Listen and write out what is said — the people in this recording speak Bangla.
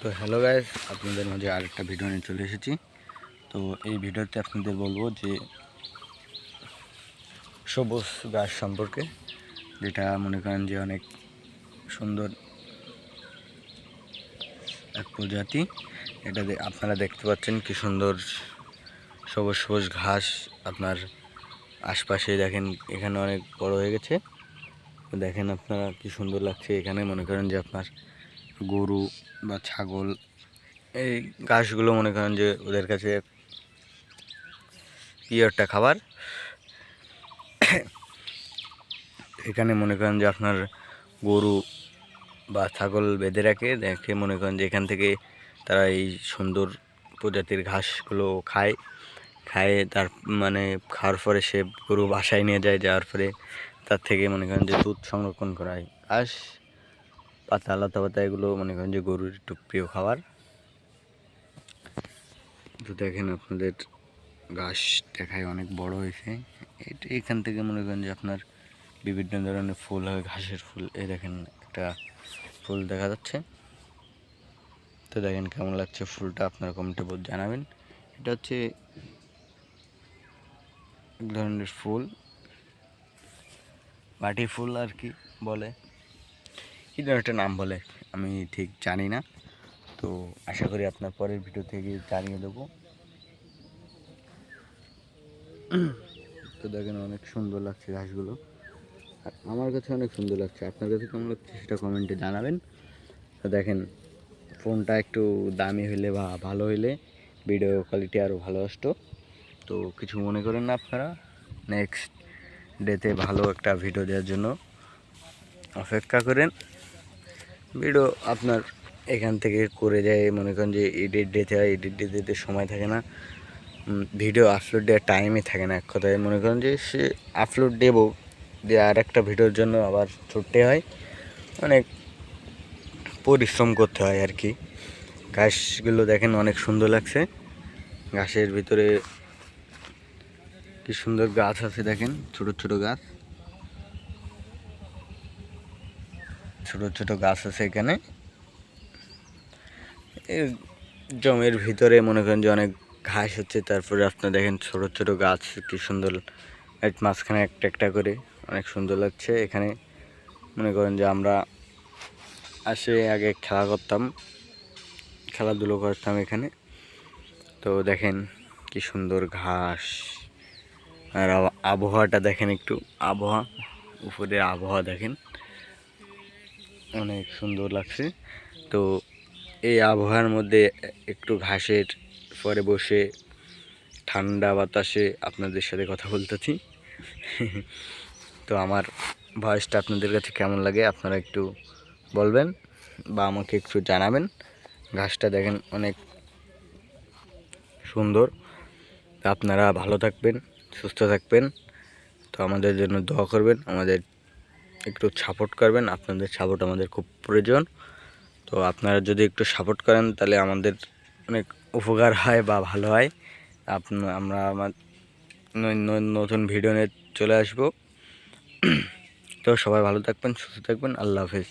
তো হ্যালো গাইস, আপনাদের মাঝে আরেকটা ভিডিও নিয়ে চলে এসেছি। তো এই ভিডিওতে আপনাদের বলবো যে সবুজ গাছ সম্পর্কে, যেটা মনে করেন যে অনেক সুন্দর এক প্রজাতি। এটা আপনারা দেখতে পাচ্ছেন কি সুন্দর সবুজ সবুজ ঘাস আপনার আশপাশে। দেখেন এখানে অনেক বড় হয়ে গেছে। দেখেন আপনারা কি সুন্দর লাগছে। এখানে মনে করেন যে আপনার গরু বা ছাগল এই ঘাসগুলো মনে করেন যে ওদের কাছে একটা খাবার। এখানে মনে করেন যে আপনার গরু বা ছাগল বেঁধে দেখে মনে করেন যে এখান থেকে তারা এই সুন্দর প্রজাতির ঘাসগুলো খায় তার মানে খাওয়ার পরে সে গরু বাসায় নিয়ে যায়। যাওয়ার পরে তার থেকে মনে করেন যে দুধ সংরক্ষণ করা হয়। ঘাস পাতা লতা পাতা এগুলো মনে করেন যে গরুর একটু প্রিয় খাবার। তো দেখেন আপনাদের ঘাস দেখায় অনেক বড় হয়েছে। এখান থেকে মনে করেন যে আপনার বিভিন্ন ধরনের ফুল হয়, ঘাসের ফুল। এই দেখেন একটা ফুল দেখা যাচ্ছে। তো দেখেন কেমন লাগছে ফুলটা, আপনারা কমেন্টে জানাবেন। এটা হচ্ছে এক ধরনের ফুল, বাটি ফুল আর কি বলে, কি ধরনের একটা নাম বলে আমি ঠিক জানি না। তো আশা করি আপনার পরের ভিডিও থেকে জানিয়ে দেবো। তো দেখেন অনেক সুন্দর লাগছে ঘাসগুলো, আর আমার কাছে অনেক সুন্দর লাগছে। আপনার কাছে কেমন লাগছে সেটা কমেন্টে জানাবেন। তো দেখেন ফোনটা একটু দামি হইলে বা ভালো হইলে ভিডিও কোয়ালিটি আরও ভালো আসতো। তো কিছু মনে করেন না আপনারা। নেক্সট ডেতে ভালো একটা ভিডিও দেওয়ার জন্য অপেক্ষা করেন। ভিডিও আপনার এখান থেকে করে যায় মনে করেন যে এডিট ডেতে হয়, এডিট ডেতে সময় থাকে না, ভিডিও আপলোড দেওয়ার টাইমই থাকে না। এক কথায় মনে করেন যে সে আপলোড দেবো দিয়ে আর একটা ভিডিওর জন্য আবার ছুটতে হয়, অনেক পরিশ্রম করতে হয় আর কি। ঘাসগুলো দেখেন অনেক সুন্দর লাগছে। ঘাসের ভিতরে কি সুন্দর গাছ আছে, দেখেন ছোট ছোট গাছ, ছোট ছোট গাছ আছে এখানে। জমির ভিতরে মনে করেন যে অনেক ঘাস হচ্ছে, তারপরে আপনার দেখেন ছোট ছোট গাছ কি সুন্দর, এক মাঝখানে একটা একটা করে অনেক সুন্দর লাগছে। এখানে মনে করেন যে আমরা আগে খেলা করতাম, খেলাধুলো করতাম এখানে। তো দেখেন কি সুন্দর ঘাস, আর আবহাওয়াটা দেখেন একটু, উপরে আবহাওয়া দেখেন অনেক সুন্দর লাগছে। তো এই আবহাওয়ার মধ্যে একটু ঘাসের পরে বসে ঠান্ডা বাতাসে আপনাদের সাথে কথা বলতেছি। তো আমার ভয়েসটা আপনাদের কাছে কেমন লাগে আপনারা একটু বলবেন বা আমাকে একটু জানাবেন। ঘাসটা দেখেন অনেক সুন্দর। আপনারা ভালো থাকবেন, সুস্থ থাকবেন। তো আমাদের জন্য দোয়া করবেন, আমাদের একটু সাপোর্ট করবেন। আপনাদের সাপোর্ট আমাদের খুব প্রয়োজন। তো আপনারা যদি একটু সাপোর্ট করেন তাহলে আমাদের অনেক উপকার হয় বা ভালো হয়। আমরা আমার নতুন ভিডিও নিয়ে চলে আসবো। তো সবাই ভালো থাকবেন, সুস্থ থাকবেন। আল্লাহ হাফেজ।